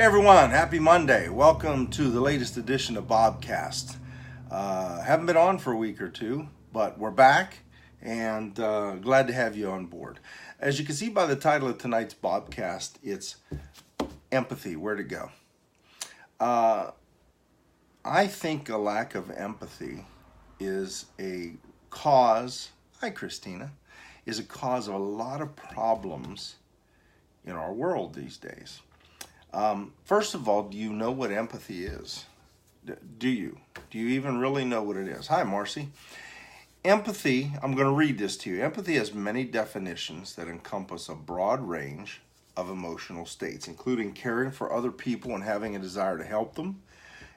Hey everyone, happy Monday. Welcome to the latest edition of Bobcast. Haven't been on for a week or two, but we're back and glad to have you on board. As you can see by the title of tonight's Bobcast, it's empathy, where to go. I think a lack of empathy is a cause, hi Christina, is a cause of a lot of problems in our world these days. First of all, do you know what empathy is? Do you? Do you even really know what it is? Hi, Marcy. Empathy, I'm going to read this to you. Empathy has many definitions that encompass a broad range of emotional states, including caring for other people and having a desire to help them,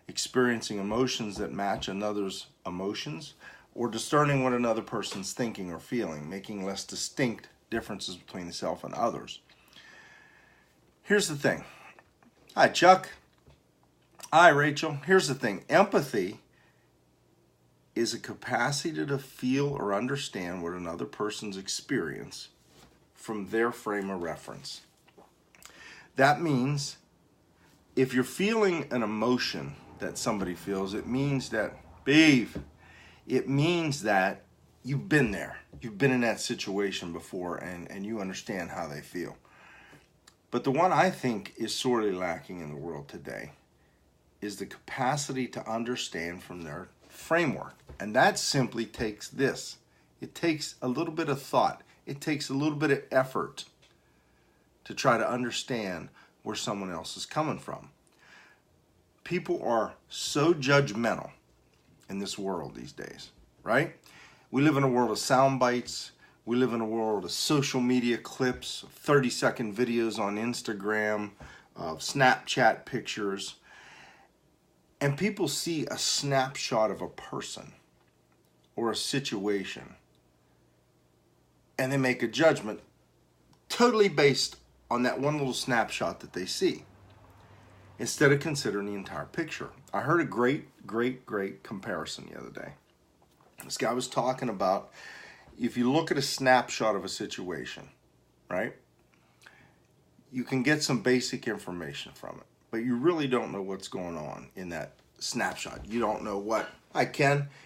experiencing emotions that match another's emotions, or discerning what another person's thinking or feeling, making less distinct differences between the self and others. Here's the thing. Hi, Chuck. Hi, Rachel. Here's the thing. Empathy is a capacity to feel or understand what another person's experience from their frame of reference. That means if you're feeling an emotion that somebody feels, it means that, it means that you've been there. You've been in that situation before and you understand how they feel. But the one I think is sorely lacking in the world today is the capacity to understand from their framework. And that simply takes this. It takes a little bit of thought. It takes a little bit of effort to try to understand where someone else is coming from. People are so judgmental in this world these days, right? We live in a world of sound bites. We live in a world of social media clips, 30-second videos on Instagram, of Snapchat pictures. And people see a snapshot of a person or a situation, and they make a judgment totally based on that one little snapshot that they see, instead of considering the entire picture. I heard a great comparison the other day. This guy was talking about, if you look at a snapshot of a situation, right, you can get some basic information from it, but you really don't know what's going on in that snapshot. You don't know what,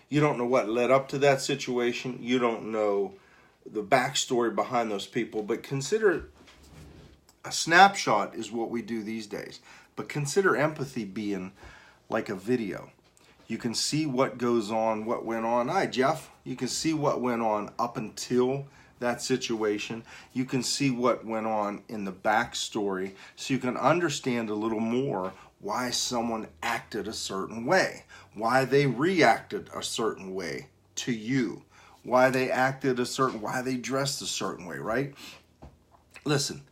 you don't know what led up to that situation. You don't know the backstory behind those people, but consider a snapshot is what we do these days. But consider empathy being like a video. You can see what goes on, what went on. Hi, Jeff. You can see what went on up until that situation. You can see what went on in the backstory, so you can understand a little more why someone acted a certain way, why they reacted a certain way to you, why they acted why they dressed a certain way, right? Listen,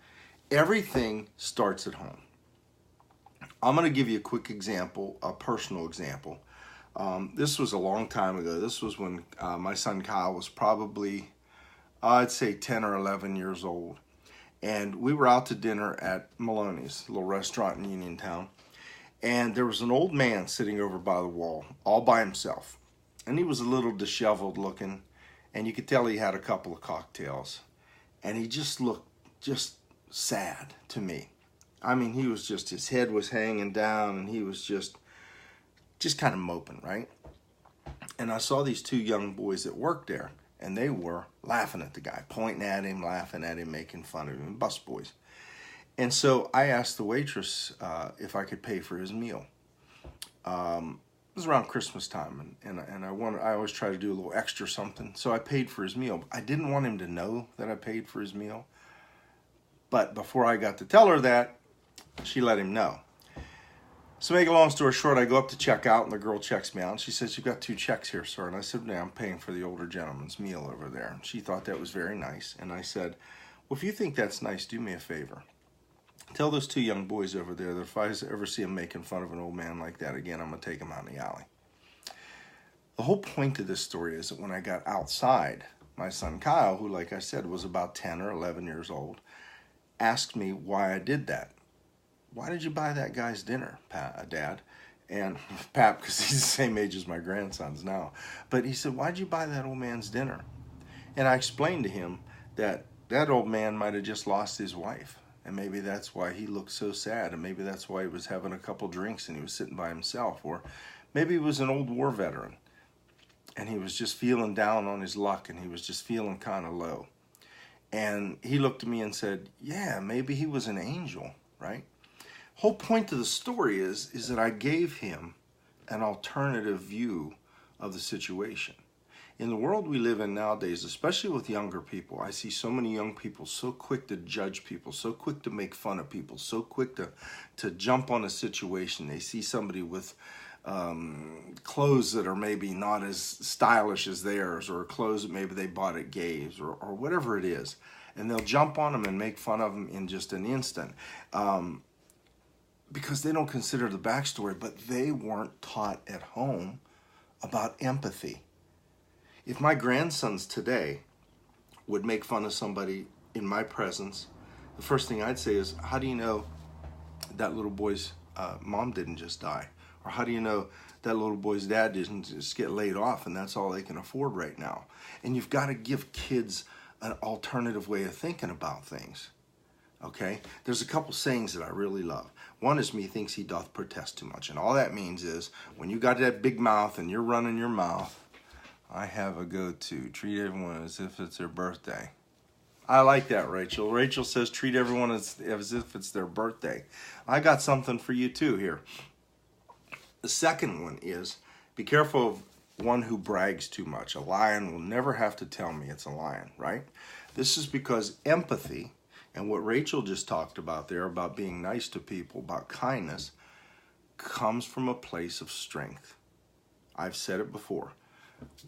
everything starts at home. I'm going to give you a quick example, a personal example. This was a long time ago. This was when my son Kyle was probably, I'd say 10 or 11 years old. And we were out to dinner at Maloney's, a little restaurant in Uniontown. And there was an old man sitting over by the wall, all by himself. And he was a little disheveled looking. And you could tell he had a couple of cocktails. And he just looked just sad to me. I mean, he was just, his head was hanging down and he was just kind of moping, right? And I saw these two young boys that worked there, and they were laughing at the guy, pointing at him, laughing at him, making fun of him, busboys. And so I asked the waitress if I could pay for his meal. It was around Christmas time, and I always try to do a little extra something, so I paid for his meal. I didn't want him to know that I paid for his meal, but before I got to tell her that, she let him know. So make a long story short, I go up to check out, and the girl checks me out. And she says, "You've got 2 checks here, sir." And I said, "Yeah, I'm paying for the older gentleman's meal over there." And she thought that was very nice. And I said, "Well, if you think that's nice, do me a favor. Tell those 2 young boys over there that if I ever see them making fun of an old man like that again, I'm going to take them out in the alley." The whole point of this story is that when I got outside, my son Kyle, who, like I said, was about 10 or 11 years old, asked me why I did that. "Why did you buy that guy's dinner, Dad?" And Pap, because he's the same age as my grandsons now. But he said, "Why'd you buy that old man's dinner?" And I explained to him that that old man might have just lost his wife. And maybe that's why he looked so sad, and maybe that's why he was having a couple drinks and he was sitting by himself. Or maybe he was an old war veteran and he was just feeling down on his luck, and he was just feeling kind of low. And he looked at me and said, yeah, maybe he was an angel, right? Whole point of the story is that I gave him an alternative view of the situation. In the world we live in nowadays, especially with younger people, I see so many young people so quick to judge people, so quick to make fun of people, so quick to jump on a situation. They see somebody with clothes that are maybe not as stylish as theirs, or clothes that maybe they bought at Gabe's, or whatever it is, and they'll jump on them and make fun of them in just an instant. Because they don't consider the backstory, but they weren't taught at home about empathy. If my grandsons today would make fun of somebody in my presence, the first thing I'd say is, how do you know that little boy's mom didn't just die? Or how do you know that little boy's dad didn't just get laid off and that's all they can afford right now? And you've got to give kids an alternative way of thinking about things. Okay? There's a couple sayings that I really love. One is, methinks he doth protest too much. And all that means is, when you got that big mouth and you're running your mouth, I have a go-to. Treat everyone as if it's their birthday. I like that, Rachel. Rachel says treat everyone as if it's their birthday. I got something for you too here. The second one is, be careful of one who brags too much. A lion will never have to tell me it's a lion, right? This is because empathy, and what Rachel just talked about there, about being nice to people, about kindness, comes from a place of strength. I've said it before.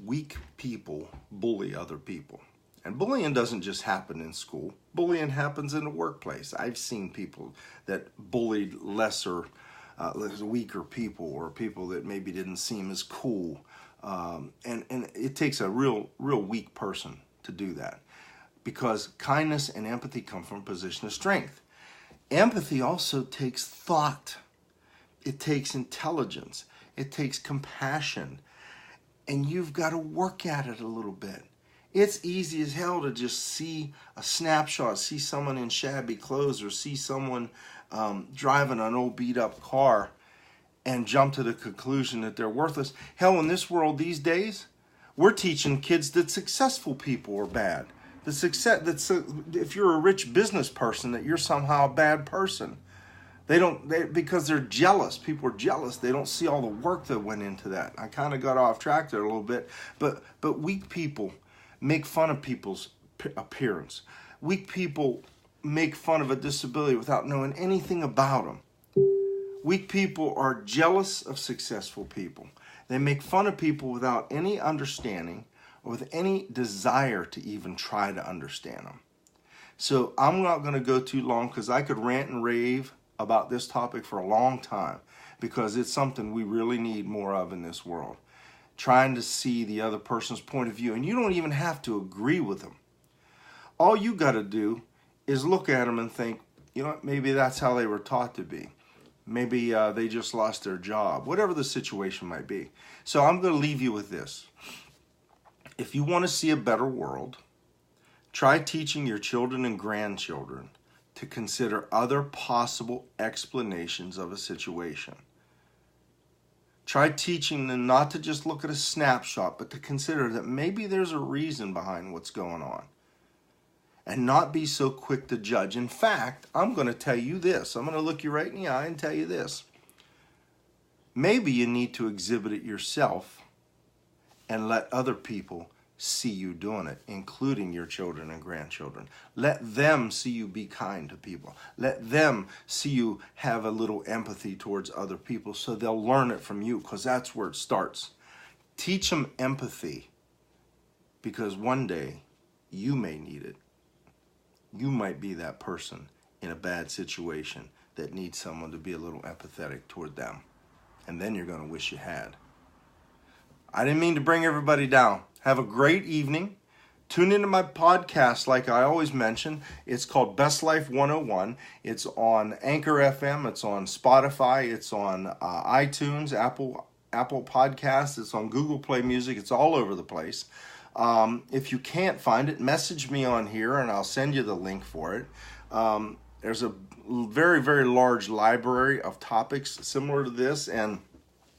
Weak people bully other people. And bullying doesn't just happen in school. Bullying happens in the workplace. I've seen people that bullied weaker people, or people that maybe didn't seem as cool. And it takes a real weak person to do that, because kindness and empathy come from a position of strength. Empathy also takes thought. It takes intelligence. It takes compassion. And you've got to work at it a little bit. It's easy as hell to just see a snapshot, see someone in shabby clothes, or see someone driving an old beat up car and jump to the conclusion that they're worthless. Hell, in this world these days, we're teaching kids that successful people are bad. If you're a rich business person, that you're somehow a bad person. Because they're jealous. People are jealous. They don't see all the work that went into that. I kind of got off track there a little bit. But weak people make fun of people's appearance. Weak people make fun of a disability without knowing anything about them. Weak people are jealous of successful people. They make fun of people without any understanding, or with any desire to even try to understand them. So I'm not going to go too long, because I could rant and rave about this topic for a long time, because it's something we really need more of in this world. Trying to see the other person's point of view. And you don't even have to agree with them. All you got to do is look at them and think, you know what, maybe that's how they were taught to be. Maybe they just lost their job. Whatever the situation might be. So I'm going to leave you with this. If you want to see a better world, try teaching your children and grandchildren to consider other possible explanations of a situation. Try teaching them not to just look at a snapshot, but to consider that maybe there's a reason behind what's going on. And not be so quick to judge. In fact, I'm going to tell you this. I'm going to look you right in the eye and tell you this. Maybe you need to exhibit it yourself and let other people see you doing it, including your children and grandchildren. Let them see you be kind to people. Let them see you have a little empathy towards other people, so they'll learn it from you, because that's where it starts. Teach them empathy, because one day you may need it. You might be that person in a bad situation that needs someone to be a little empathetic toward them. And then you're going to wish you had. I didn't mean to bring everybody down. Have a great evening. Tune into my podcast like I always mention. It's called Best Life 101. It's on Anchor FM. It's on Spotify. It's on iTunes, Apple Podcasts. It's on Google Play Music. It's all over the place. If you can't find it, message me on here and I'll send you the link for it. there's a very, very large library of topics similar to this and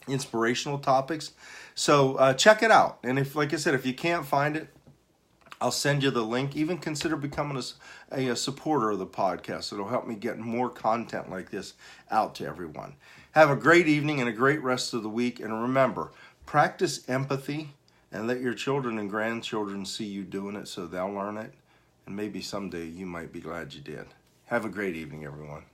inspirational topics. So check it out. And if, like I said, if you can't find it, I'll send you the link. Even consider becoming a supporter of the podcast. It'll help me get more content like this out to everyone. Have a great evening and a great rest of the week. And remember, practice empathy and let your children and grandchildren see you doing it so they'll learn it. And maybe someday you might be glad you did. Have a great evening, everyone.